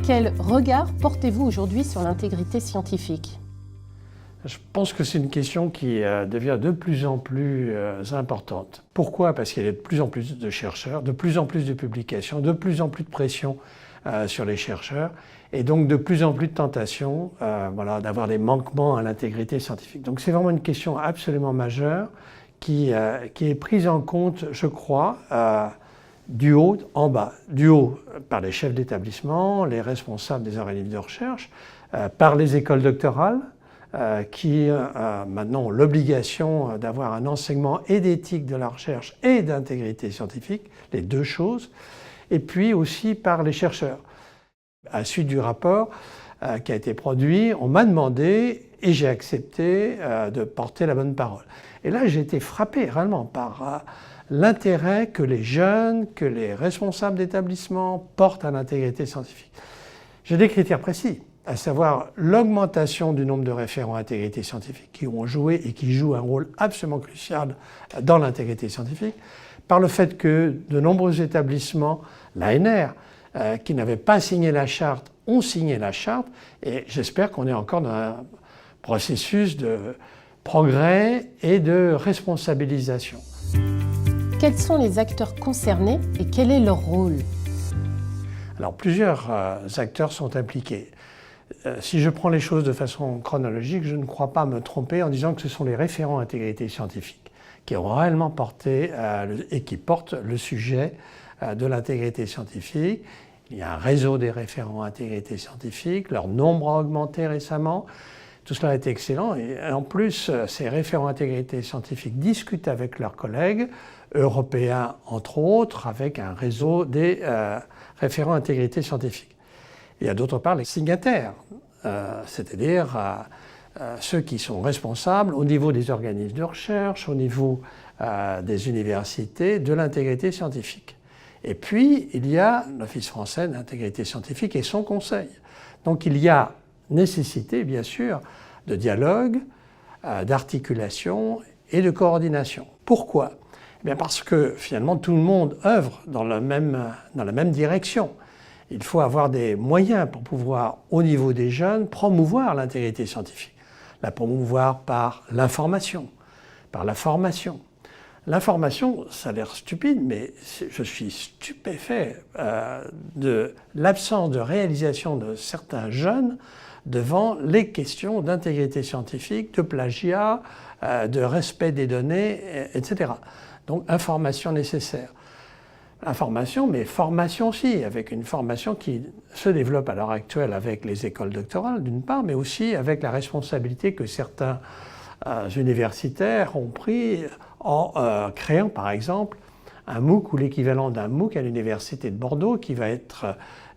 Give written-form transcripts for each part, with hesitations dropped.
Quel regard portez-vous aujourd'hui sur l'intégrité scientifique ? Je pense que c'est une question qui devient de plus en plus importante. Pourquoi? Parce qu'il y a de plus en plus de chercheurs, de plus en plus de publications, de plus en plus de pression sur les chercheurs et donc de plus en plus de tentations d'avoir des manquements à l'intégrité scientifique. Donc c'est vraiment une question absolument majeure qui est prise en compte, je crois, du haut en bas. Du haut par les chefs d'établissement, les responsables des organismes de recherche, par les écoles doctorales, qui maintenant ont l'obligation d'avoir un enseignement et d'éthique de la recherche et d'intégrité scientifique, les deux choses, et puis aussi par les chercheurs. À la suite du rapport qui a été produit, on m'a demandé, et j'ai accepté, de porter la bonne parole. Et là, j'ai été frappé réellement par l'intérêt que les jeunes, que les responsables d'établissement portent à l'intégrité scientifique. J'ai des critères précis, à savoir l'augmentation du nombre de référents à intégrité scientifique qui ont joué et qui jouent un rôle absolument crucial dans l'intégrité scientifique, par le fait que de nombreux établissements, l'ANR, qui n'avaient pas signé la charte, ont signé la charte, et j'espère qu'on est encore dans un processus de progrès et de responsabilisation. Quels sont les acteurs concernés et quel est leur rôle ? Alors plusieurs acteurs sont impliqués. Si je prends les choses de façon chronologique, je ne crois pas me tromper en disant que ce sont les référents intégrité scientifique qui ont réellement porté et qui portent le sujet de l'intégrité scientifique. Il y a un réseau des référents intégrité scientifique, leur nombre a augmenté récemment. Tout cela est excellent et en plus, ces référents intégrité scientifique discutent avec leurs collègues européens, entre autres, avec un réseau des référents intégrité scientifique. Il y a d'autre part les signataires, c'est-à-dire ceux qui sont responsables au niveau des organismes de recherche, au niveau des universités, de l'intégrité scientifique. Et puis, il y a l'Office français d'intégrité scientifique et son conseil. Donc il y a nécessité, bien sûr, de dialogue, d'articulation et de coordination. Pourquoi? Eh bien parce que finalement tout le monde œuvre dans la même direction. Il faut avoir des moyens pour pouvoir, au niveau des jeunes, promouvoir l'intégrité scientifique. La promouvoir par l'information, par la formation. L'information, ça a l'air stupide, mais je suis stupéfait de l'absence de réalisation de certains jeunes devant les questions d'intégrité scientifique, de plagiat, de respect des données, etc. Donc, information nécessaire. Information, mais formation aussi, avec une formation qui se développe à l'heure actuelle avec les écoles doctorales, d'une part, mais aussi avec la responsabilité que certains universitaires ont pris en créant, par exemple, un MOOC ou l'équivalent d'un MOOC à l'Université de Bordeaux qui va être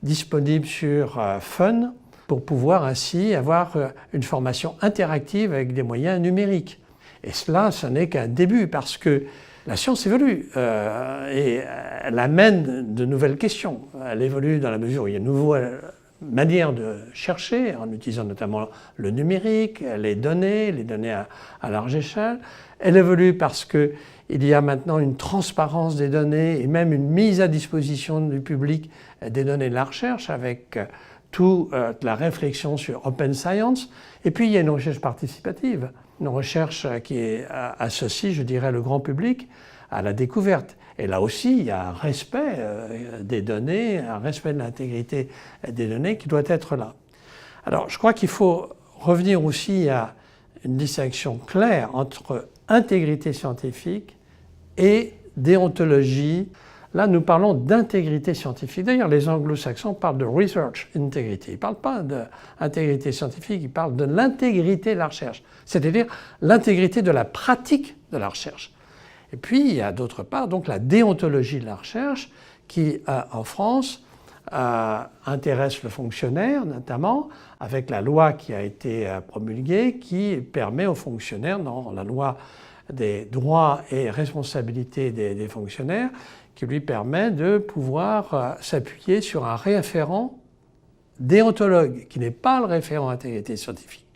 disponible sur Fun pour pouvoir ainsi avoir une formation interactive avec des moyens numériques. Et cela, ce n'est qu'un début parce que la science évolue et elle amène de nouvelles questions. Elle évolue dans la mesure où il y a une nouvelle manière de chercher, en utilisant notamment le numérique, les données à large échelle. Elle évolue parce qu'il y a maintenant une transparence des données et même une mise à disposition du public des données de la recherche avec toute la réflexion sur Open Science. Et puis il y a une recherche participative, une recherche qui associe, je dirais, le grand public à la découverte. Et là aussi, il y a un respect des données, un respect de l'intégrité des données qui doit être là. Alors, je crois qu'il faut revenir aussi à une distinction claire entre intégrité scientifique et déontologie. Là, nous parlons d'intégrité scientifique. D'ailleurs, les anglo-saxons parlent de research integrity. Ils ne parlent pas d'intégrité scientifique, ils parlent de l'intégrité de la recherche, c'est-à-dire l'intégrité de la pratique de la recherche. Et puis, il y a d'autre part donc la déontologie de la recherche qui, en France, intéresse le fonctionnaire, notamment avec la loi qui a été promulguée, qui permet aux fonctionnaires, dans la loi des droits et responsabilités des fonctionnaires, qui lui permet de pouvoir s'appuyer sur un référent déontologue, qui n'est pas le référent intégrité scientifique.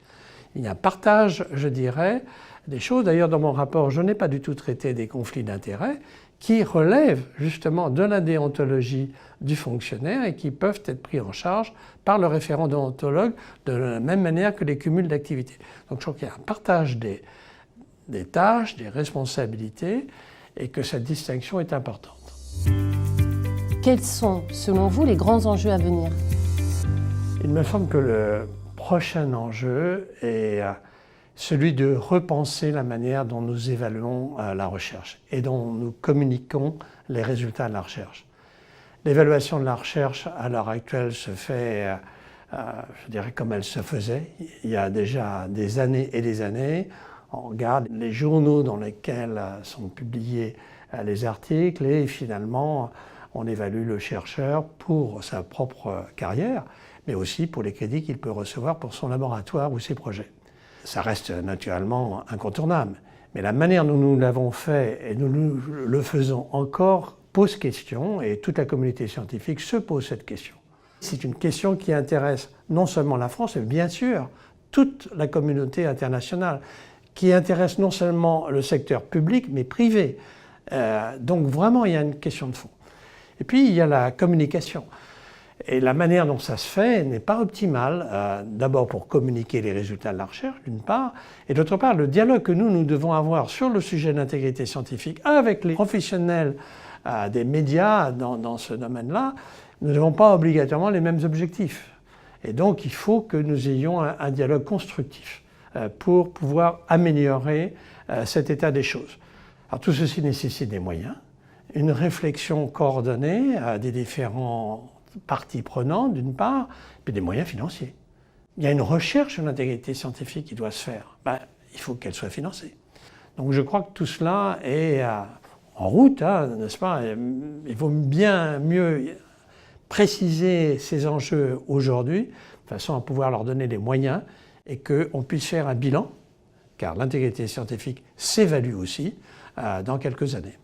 Il y a un partage, je dirais, des choses. D'ailleurs, dans mon rapport, je n'ai pas du tout traité des conflits d'intérêts qui relèvent justement de la déontologie du fonctionnaire et qui peuvent être pris en charge par le référent déontologue de la même manière que les cumuls d'activités. Donc je crois qu'il y a un partage des tâches, des responsabilités et que cette distinction est importante. Quels sont, selon vous, les grands enjeux à venir? Il me semble que le prochain enjeu est celui de repenser la manière dont nous évaluons la recherche et dont nous communiquons les résultats de la recherche. L'évaluation de la recherche à l'heure actuelle se fait, je dirais, comme elle se faisait il y a déjà des années et des années. On regarde les journaux dans lesquels sont publiés les articles et finalement on évalue le chercheur pour sa propre carrière, mais aussi pour les crédits qu'il peut recevoir pour son laboratoire ou ses projets. Ça reste naturellement incontournable, mais la manière dont nous l'avons fait et nous le faisons encore pose question et toute la communauté scientifique se pose cette question. C'est une question qui intéresse non seulement la France, mais bien sûr toute la communauté internationale, qui intéresse non seulement le secteur public, mais privé. Donc vraiment, il y a une question de fond. Et puis, il y a la communication. Et la manière dont ça se fait n'est pas optimale, d'abord pour communiquer les résultats de la recherche, d'une part, et d'autre part, le dialogue que nous devons avoir sur le sujet de l'intégrité scientifique avec les professionnels des médias dans ce domaine-là, nous n'avons pas obligatoirement les mêmes objectifs. Et donc, il faut que nous ayons un dialogue constructif pour pouvoir améliorer cet état des choses. Alors tout ceci nécessite des moyens, une réflexion coordonnée des différentes parties prenantes d'une part, puis des moyens financiers. Il y a une recherche sur l'intégrité scientifique qui doit se faire. Il faut qu'elle soit financée. Donc je crois que tout cela est en route, n'est-ce pas? Il vaut bien mieux préciser ces enjeux aujourd'hui, de façon à pouvoir leur donner les moyens et qu'on puisse faire un bilan, car l'intégrité scientifique s'évalue aussi dans quelques années.